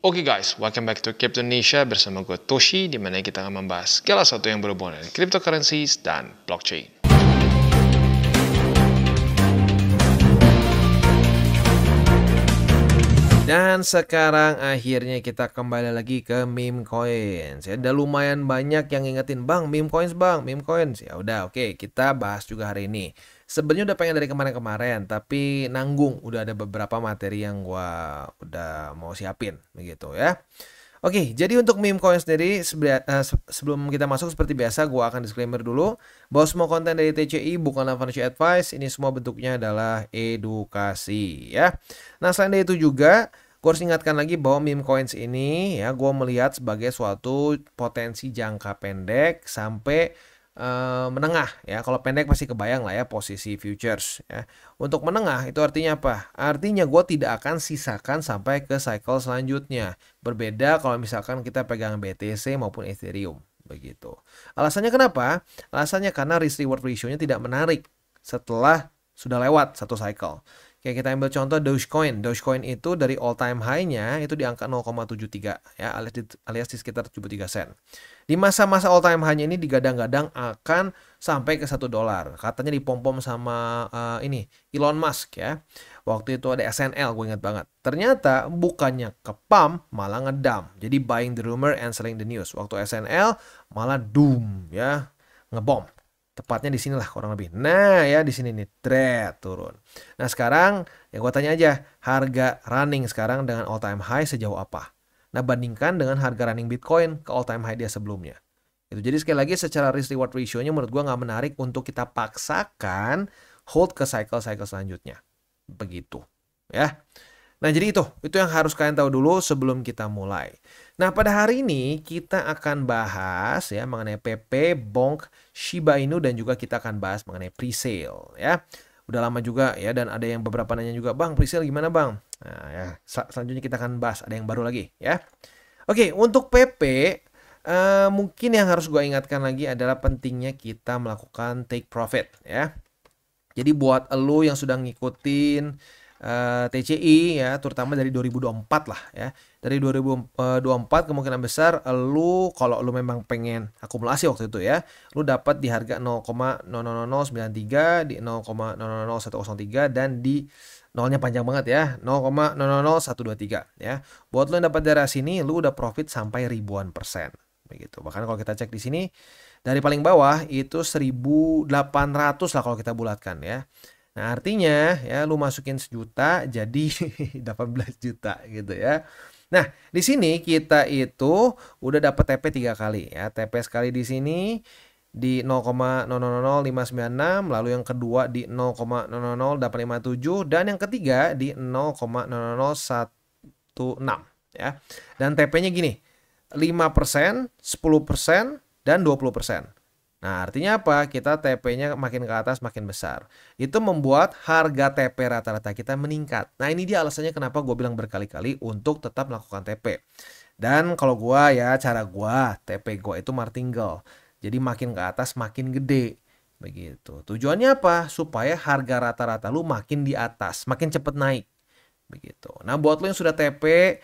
Oke guys, welcome back to Crypto Indonesia bersama gue Toshi, di mana kita akan membahas segala sesuatu yang berhubungan dengan cryptocurrencies dan blockchain. Dan sekarang akhirnya kita kembali lagi ke meme coins. Ya, udah lumayan banyak yang ngingetin, "Bang, meme coins, Bang, meme coins." Ya udah, oke, kita bahas juga hari ini. Sebenarnya udah pengen dari kemarin-kemarin, tapi nanggung. Udah ada beberapa materi yang gua udah mau siapin begitu ya. Oke, jadi untuk meme coin sendiri sebelum kita masuk seperti biasa gua akan disclaimer dulu bahwa semua konten dari TCI bukanlah financial advice, ini semua bentuknya adalah edukasi ya. Nah, selain dari itu juga gue harus ingatkan lagi bahwa meme coins ini ya gue melihat sebagai suatu potensi jangka pendek sampai menengah ya. Kalau pendek pasti kebayang lah ya posisi futures ya. Untuk menengah itu artinya apa? Artinya gue tidak akan sisakan sampai ke cycle selanjutnya. Berbeda kalau misalkan kita pegang BTC maupun Ethereum begitu. Alasannya kenapa? Alasannya karena risk reward ratio-nya tidak menarik setelah sudah lewat satu cycle. Kayak kita ambil contoh Dogecoin. Dogecoin itu dari all time high-nya itu di angka 0,73 ya, alias di sekitar 73 sen. Di masa-masa all time high-nya ini digadang-gadang akan sampai ke $1. Katanya dipom-pom sama Elon Musk ya. Waktu itu ada SNL, gue ingat banget. Ternyata bukannya ke pump, malah ngedump. Jadi buying the rumor and selling the news. Waktu SNL malah doom ya, ngebom. Tepatnya di sinilah kurang lebih. Nah ya di sini nih turun. Nah sekarang yang gue tanya aja, harga running sekarang dengan all time high sejauh apa? Nah bandingkan dengan harga running Bitcoin ke all time high dia sebelumnya. Itu jadi sekali lagi secara risk reward ratio-nya menurut gue nggak menarik untuk kita paksakan hold ke cycle selanjutnya. Begitu ya. Nah jadi itu yang harus kalian tahu dulu sebelum kita mulai. Nah pada hari ini kita akan bahas ya mengenai PP, Bonk, Shiba Inu dan juga kita akan bahas mengenai presale ya. Udah lama juga ya dan ada yang beberapa nanya juga, "Bang, presale gimana Bang?" Nah ya selanjutnya kita akan bahas ada yang baru lagi ya. Oke, untuk PP mungkin yang harus gue ingatkan lagi adalah pentingnya kita melakukan take profit ya. Jadi buat elu yang sudah ngikutin TCI ya, terutama dari 2024 lah ya. Dari 2024 kemungkinan besar lu kalau lu memang pengen akumulasi waktu itu ya, lu dapat di harga 0,00093, di 0,000103 dan di nolnya panjang banget ya, 0,000123 ya. Buat lu yang dapat dari sini lu udah profit sampai ribuan persen begitu. Bahkan kalau kita cek di sini dari paling bawah itu 1.800 lah kalau kita bulatkan ya. Nah artinya ya lu masukin 1.000.000 jadi 18 juta gitu ya. Nah di sini kita itu udah dapat TP 3 kali ya. TP sekali di sini di 0,000596, lalu yang kedua di 0,000857 dan yang ketiga di 0,0016 ya. Dan TP-nya gini, 5%, 10% dan 20%. Nah, artinya apa? Kita TP-nya makin ke atas makin besar. Itu membuat harga TP rata-rata kita meningkat. Nah, ini dia alasannya kenapa gue bilang berkali-kali untuk tetap melakukan TP. Dan kalau gue ya, cara gue, TP gue itu martingale. Jadi makin ke atas makin gede. Begitu. Tujuannya apa? Supaya harga rata-rata lu makin di atas, makin cepet naik. Begitu. Nah, buat lu yang sudah TP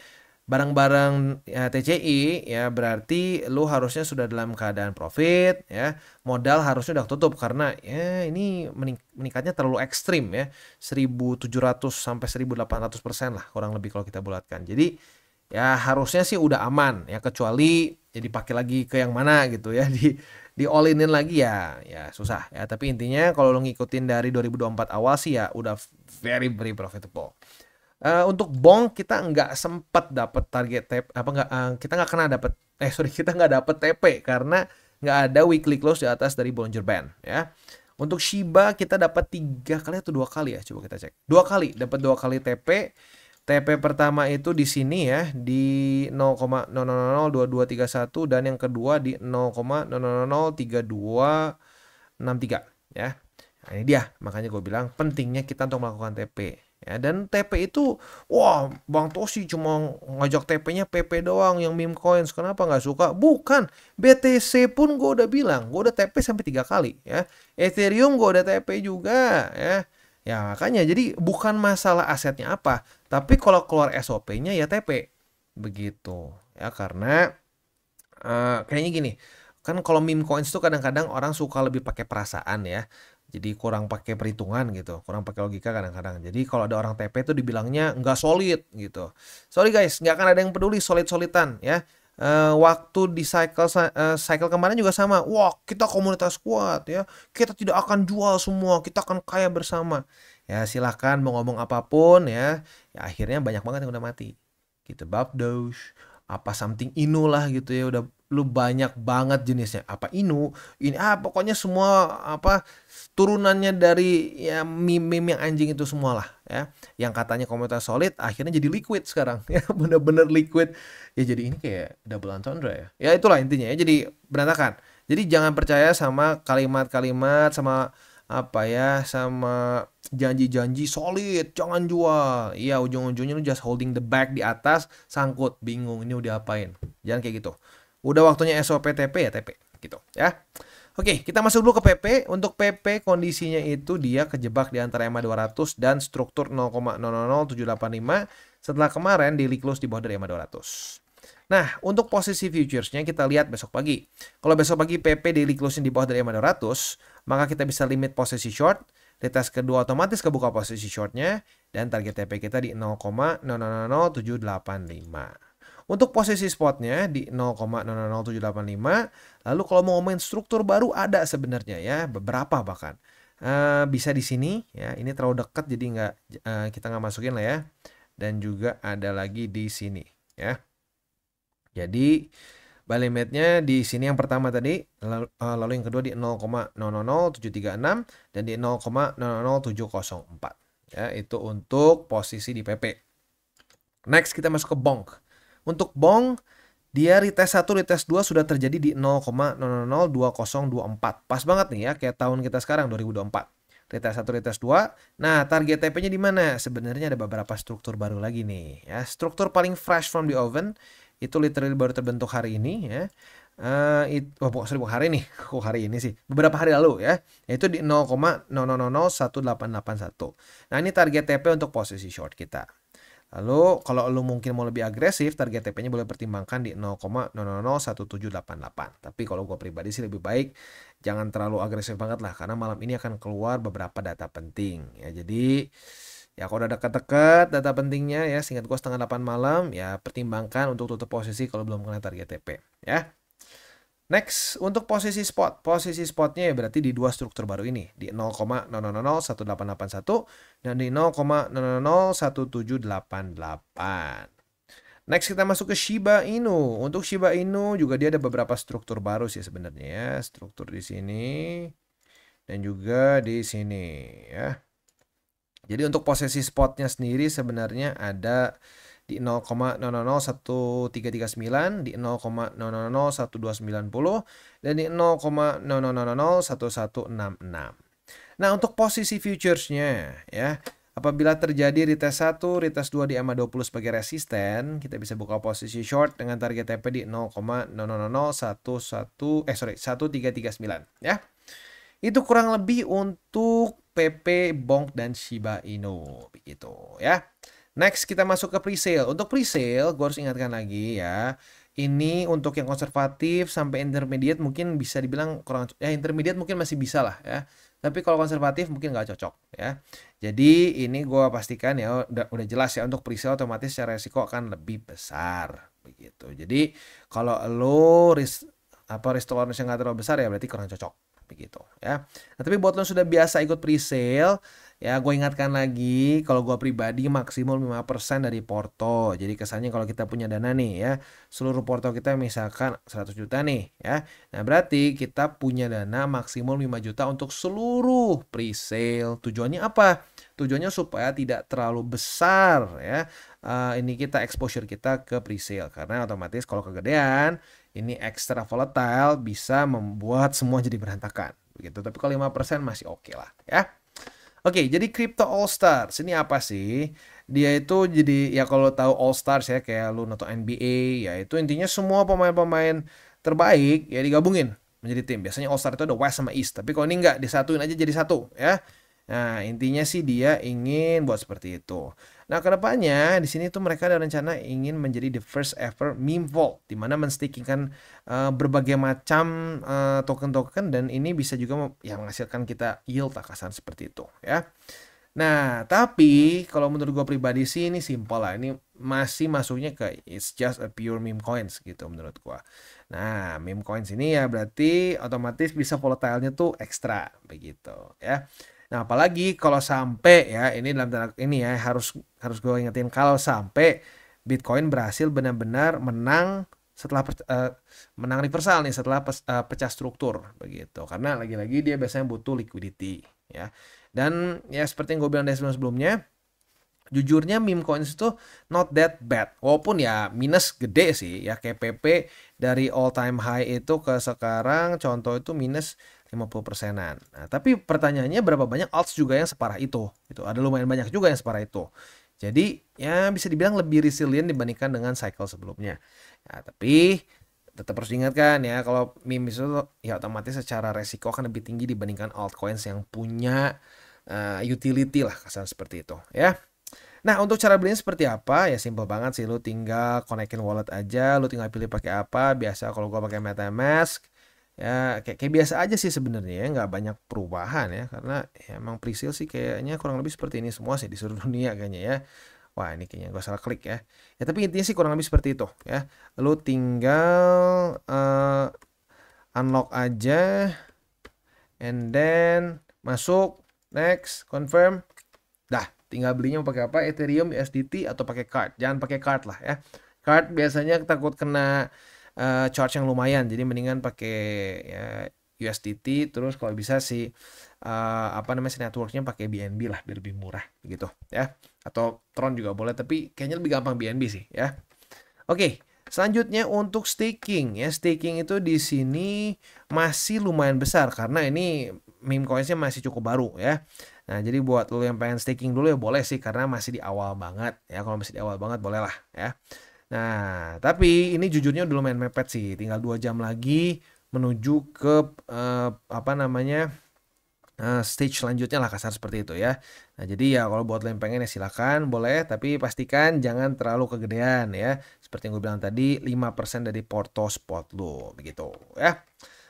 barang-barang ya, TCI ya berarti lu harusnya sudah dalam keadaan profit ya, modal harusnya udah tutup karena ya ini meningkatnya terlalu ekstrim ya, 1.700 sampai 1.800% lah kurang lebih kalau kita bulatkan. Jadi ya harusnya sih udah aman ya, kecuali ya dipakai lagi ke yang mana gitu ya, di all in lagi ya susah ya. Tapi intinya kalau lu ngikutin dari 2024 awal sih ya udah very very profitable. Untuk Bonk kita nggak sempat dapat target TP kita nggak kena dapat kita nggak dapat TP karena nggak ada weekly close di atas dari Bollinger Band ya. Untuk Shiba kita dapat 3 kali atau 2 kali ya, coba kita cek. 2 kali, dapat 2 kali TP. TP pertama itu di sini ya di 0,002231 dan yang kedua di 0,003263 ya. Nah, ini dia makanya gue bilang pentingnya kita untuk melakukan TP. Ya, dan TP itu, wah Bang Toshi cuma ngajak TP-nya PP doang yang meme coins, kenapa nggak suka? Bukan, BTC pun gue udah bilang, gue udah TP sampai 3 kali ya. Ethereum gue udah TP juga ya. Ya makanya jadi bukan masalah asetnya apa, tapi kalau keluar SOP-nya ya TP. begitu. Ya karena kayaknya gini, kan kalau meme coins tuh kadang-kadang orang suka lebih pakai perasaan ya. Jadi kurang pakai perhitungan gitu, kurang pakai logika kadang-kadang. Jadi kalau ada orang TP tuh dibilangnya nggak solid gitu. Sorry guys, nggak akan ada yang peduli solid-solidan ya. Waktu di cycle kemarin juga sama. Wah, kita komunitas kuat ya. Kita tidak akan jual semua, kita akan kaya bersama. Ya silahkan mau ngomong apapun ya. Ya akhirnya banyak banget yang udah mati. Gitu, Babdosh apa something Inu lah gitu ya, udah lu banyak banget jenisnya apa Inu ini pokoknya semua apa turunannya dari ya meme yang anjing itu semua lah ya, yang katanya komunitas solid akhirnya jadi liquid sekarang ya, bener-bener liquid ya, jadi ini kayak double entendre ya, ya itulah intinya ya, jadi berantakan. Jadi jangan percaya sama kalimat-kalimat, sama apa ya, sama janji-janji solid jangan jual, iya ujung-ujungnya lu just holding the bag di atas, sangkut bingung ini udah apain. Jangan kayak gitu, udah waktunya SOP TP ya TP gitu ya. Oke, kita masuk dulu ke PP. Untuk PP kondisinya itu dia kejebak di antara EMA 200 dan struktur 0,000785 setelah kemarin daily close di bawah dari EMA 200. Nah, untuk posisi futuresnya kita lihat besok pagi. Kalau besok pagi PP daily closing di bawah dari EMA 200, maka kita bisa limit posisi short. Retest kedua otomatis kebuka posisi shortnya, dan target TP kita di 0,000785. Untuk posisi spotnya di 0,000785. Lalu kalau mau ngomongin struktur baru ada sebenarnya ya, beberapa bahkan. Bisa di sini ya, ini terlalu dekat jadi kita nggak masukin lah ya. Dan juga ada lagi di sini ya. Jadi buy limitnya di sini yang pertama tadi, lalu yang kedua di 0,000736 dan di 0,000704. Ya, itu untuk posisi di PP. Next kita masuk ke bonk. Untuk bonk, dia retest 1, retest 2 sudah terjadi di 0,002024. Pas banget nih ya, kayak tahun kita sekarang 2024. Retest 1, retest 2. Nah, target TP-nya di mana? Sebenarnya ada beberapa struktur baru lagi nih ya. Struktur paling fresh from the oven itu literally baru terbentuk hari ini ya. Bukan hari ini, kok hari ini sih? Beberapa hari lalu ya. Yaitu di 0,001881. Nah, ini target TP untuk posisi short kita. Lalu kalau lu mungkin mau lebih agresif, target TP-nya boleh pertimbangkan di 0,001788. Tapi kalau gue pribadi sih lebih baik jangan terlalu agresif banget lah, karena malam ini akan keluar beberapa data penting ya. Jadi ya kalau udah dekat-dekat data pentingnya ya, singkat gue setengah 8 malam ya, pertimbangkan untuk tutup posisi kalau belum kena target TP ya. Next, untuk posisi spot. Posisi spotnya ya berarti di dua struktur baru ini. Di 0,001881 dan di 0,001788. Next kita masuk ke Shiba Inu. Untuk Shiba Inu juga dia ada beberapa struktur baru sih sebenarnya ya. Struktur di sini dan juga di sini ya. Jadi untuk posisi spotnya sendiri sebenarnya ada di 0,001339, di 0,001290, dan di 0,001166. Nah, untuk posisi futuresnya ya, apabila terjadi retest 1, retest 2 di EMA 20 sebagai resisten, kita bisa buka posisi short dengan target TP di 0,001339 ya. Itu kurang lebih untuk PP, Bonk, dan Shiba Inu begitu ya. Next kita masuk ke presale. Untuk presale gue harus ingatkan lagi ya. Ini untuk yang konservatif sampai intermediate mungkin bisa dibilang kurang, ya intermediate mungkin masih bisa lah ya. Tapi kalau konservatif mungkin nggak cocok ya. Jadi ini gue pastikan ya, udah jelas ya, untuk presale otomatis secara resiko akan lebih besar begitu. Jadi kalau lo risk tolerance yang nggak terlalu besar ya berarti kurang cocok begitu ya. Nah, tapi buat lo sudah biasa ikut presale ya, gue ingatkan lagi, kalau gue pribadi maksimum 5% dari porto. Jadi kesannya kalau kita punya dana nih ya, seluruh porto kita misalkan 100 juta nih ya. Nah berarti kita punya dana maksimum 5 juta untuk seluruh presale. Tujuannya apa? Tujuannya supaya tidak terlalu besar ya. Ini kita exposure kita ke presale. Karena otomatis kalau kegedean, ini extra volatile bisa membuat semua jadi berantakan. Begitu. Tapi kalau 5% masih oke lah ya. Oke, jadi Crypto All Stars ini apa sih? Dia itu jadi ya, kalau tahu All Stars ya, kayak lu nonton NBA, ya itu intinya semua pemain-pemain terbaik ya digabungin menjadi tim. Biasanya All Star itu ada West sama East, tapi kalau ini enggak, disatuin aja jadi satu ya. Nah, intinya sih dia ingin buat seperti itu. Nah, kedepannya di sini tuh mereka ada rencana ingin menjadi the first ever meme vault, di mana menstakingkan berbagai macam token-token, dan ini bisa juga yang menghasilkan kita yield akasan seperti itu ya. Nah, tapi kalau menurut gue pribadi sih ini simpel lah. Ini masih masuknya ke it's just a pure meme coins gitu menurut gue. Nah, meme coins ini ya berarti otomatis bisa volatile-nya tuh ekstra begitu ya. Nah, apalagi kalau sampai ya ini dalam tanda ini ya harus gue ingetin kalau sampai Bitcoin berhasil benar-benar menang setelah menang reversal nih setelah pecah struktur begitu. Karena lagi-lagi dia biasanya butuh liquidity ya. Dan ya seperti yang gue bilang dari sebelum-sebelumnya, jujurnya meme coins itu not that bad. Walaupun ya minus gede sih ya, kayak PP dari all time high itu ke sekarang contoh itu minus 50%-an. Nah, tapi pertanyaannya berapa banyak alts juga yang separah itu? Gitu. Ada lumayan banyak juga yang separah itu. Jadi ya bisa dibilang lebih resilient dibandingkan dengan cycle sebelumnya. Ya, tapi tetap harus diingatkan ya kalau meme itu ya otomatis secara resiko akan lebih tinggi dibandingkan altcoins yang punya utility lah kasar seperti itu ya. Nah, untuk cara belinya seperti apa? Ya simple banget sih, lu tinggal konekin wallet aja, lu tinggal pilih pakai apa. Biasa kalau gua pakai MetaMask ya kayak biasa aja sih sebenarnya ya, nggak banyak perubahan ya karena ya, emang presale sih kayaknya kurang lebih seperti ini semua sih di seluruh dunia kayaknya ya. Wah, ini kayaknya gue salah klik ya. Ya tapi intinya sih kurang lebih seperti itu ya. Lu tinggal unlock aja and then masuk, next, confirm. Dah, tinggal belinya mau pakai apa? Ethereum, USDT atau pakai card. Jangan pakai card lah ya. Card biasanya takut kena charge yang lumayan. Jadi mendingan pakai ya, USDT terus kalau bisa sih apa namanya si networknya pakai BNB lah biar lebih murah gitu ya. Atau Tron juga boleh tapi kayaknya lebih gampang BNB sih ya. Oke, selanjutnya untuk staking ya. Staking itu di sini masih lumayan besar karena ini meme coinsnya masih cukup baru ya. Nah, jadi buat lo yang pengen staking dulu ya boleh sih karena masih di awal banget ya. Kalau masih di awal banget boleh lah ya. Nah, tapi ini jujurnya udah lumayan mepet sih. Tinggal 2 jam lagi menuju ke apa namanya stage selanjutnya lah kasar seperti itu ya. Nah, jadi ya kalau buat lo yang pengen ya silakan boleh, tapi pastikan jangan terlalu kegedean ya. Seperti yang gue bilang tadi, 5% dari porto spot lo begitu ya.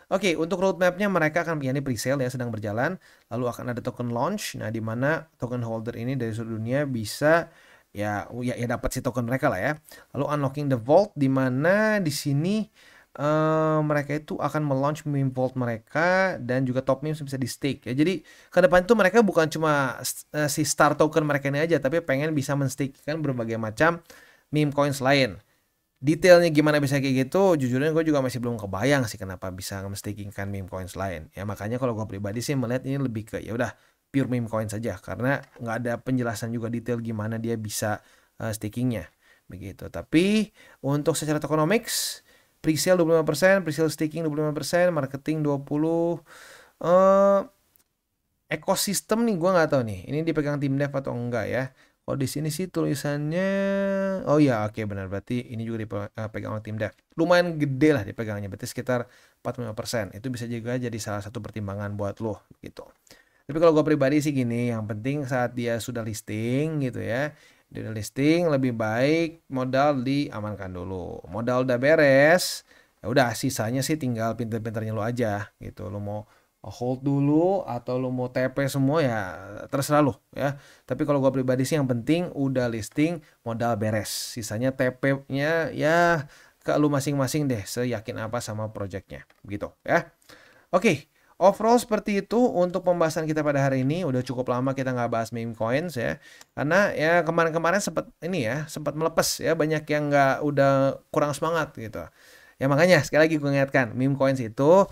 Oke, untuk roadmapnya mereka akan begini pre-sale ya sedang berjalan. Lalu akan ada token launch. Nah, di mana token holder ini dari seluruh dunia bisa ya dapat si token mereka lah ya. Lalu unlocking the vault di mana di sini mereka itu akan melaunch meme vault mereka dan juga top memes bisa di stake ya. Jadi ke depan itu mereka bukan cuma si star token mereka ini aja tapi pengen bisa menstakekan berbagai macam meme coins lain. Detailnya gimana bisa kayak gitu, jujurnya gue juga masih belum kebayang sih kenapa bisa menstakingkan meme coins lain. Ya makanya kalau gue pribadi sih melihat ini lebih ke ya udah pure meme coin saja karena nggak ada penjelasan juga detail gimana dia bisa stakingnya begitu. Tapi untuk secara tokenomics pre-sale 25%, pre-sale staking 25%, marketing 20%. Ekosistem nih gue nggak tahu nih. Ini dipegang tim dev atau enggak ya. Kalau di sini sih tulisannya oh ya oke benar berarti ini juga dipegang oleh tim dev. Lumayan gede lah dipegangnya berarti sekitar 45%. Itu bisa juga jadi salah satu pertimbangan buat lo gitu. Tapi kalau gue pribadi sih gini, yang penting saat dia sudah listing gitu ya. Dia udah listing lebih baik modal diamankan dulu. Modal udah beres, ya udah sisanya sih tinggal pinter-pinternya lo aja gitu. Lo mau hold dulu atau lo mau TP semua ya terserah lo ya. Tapi kalau gue pribadi sih yang penting udah listing modal beres. Sisanya TP-nya ya ke lu masing-masing deh seyakin apa sama projectnya gitu ya. Oke. Overall seperti itu untuk pembahasan kita pada hari ini. Udah cukup lama kita nggak bahas meme coins ya. Karena ya kemarin-kemarin sempat ini ya, sempat melepas ya, banyak yang nggak udah kurang semangat gitu. Ya makanya sekali lagi gue ingatkan, meme coins itu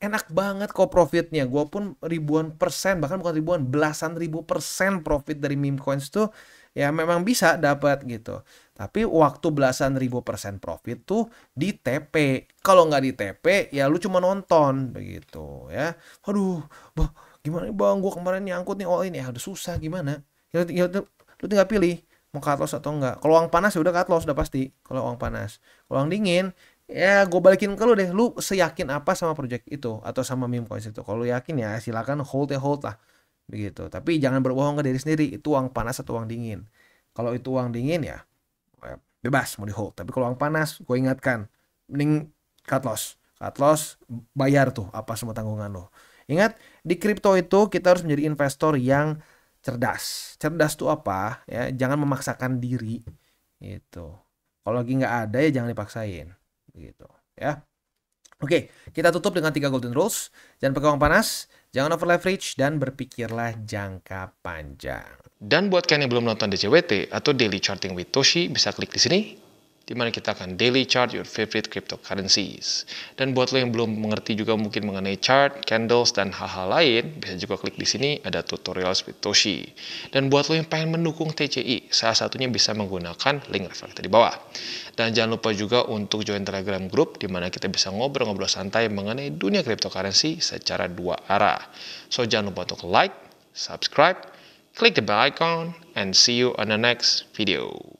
enak banget kok profitnya. Gue pun ribuan persen, bahkan bukan ribuan, belasan ribu persen profit dari meme coins tuh ya memang bisa dapat gitu. Tapi waktu belasan ribu persen profit tuh di TP. Kalau nggak di TP ya lu cuma nonton begitu ya. Aduh, gimana bang? Gue kemarin nyangkut nih all in ya udah susah gimana? Ya, lu tinggal pilih mau cut loss atau enggak. Kalau uang panas ya udah cut loss udah pasti. Kalau uang panas. Kalau uang dingin ya gue balikin ke lu deh. Lu seyakin apa sama project itu atau sama meme coins itu? Kalau lu yakin ya silakan hold ya hold lah. begitu. Tapi jangan berbohong ke diri sendiri, itu uang panas atau uang dingin. Kalau itu uang dingin ya bebas mau di hold. Tapi kalau uang panas, gue ingatkan, mending cut loss. Cut loss, bayar tuh apa semua tanggungan lo. Ingat, di kripto itu kita harus menjadi investor yang cerdas. Cerdas tuh apa? Ya, jangan memaksakan diri. Gitu. Kalau lagi nggak ada ya jangan dipaksain. Gitu. Ya. Oke, kita tutup dengan 3 golden rules. Jangan pakai uang panas, jangan over leverage, dan berpikirlah jangka panjang. Dan buat kalian yang belum nonton DCWT atau Daily Charting with Toshi, bisa klik di sini, di mana kita akan daily chart your favorite cryptocurrencies. Dan buat lo yang belum mengerti juga mungkin mengenai chart, candles, dan hal-hal lain, bisa juga klik di sini, ada tutorials with Toshi. Dan buat lo yang pengen mendukung TCI, salah satunya bisa menggunakan link reflektor di bawah. Dan jangan lupa juga untuk join Telegram group, di mana kita bisa ngobrol-ngobrol santai mengenai dunia cryptocurrency secara 2 arah. So jangan lupa untuk like, subscribe, click the bell icon, and see you on the next video.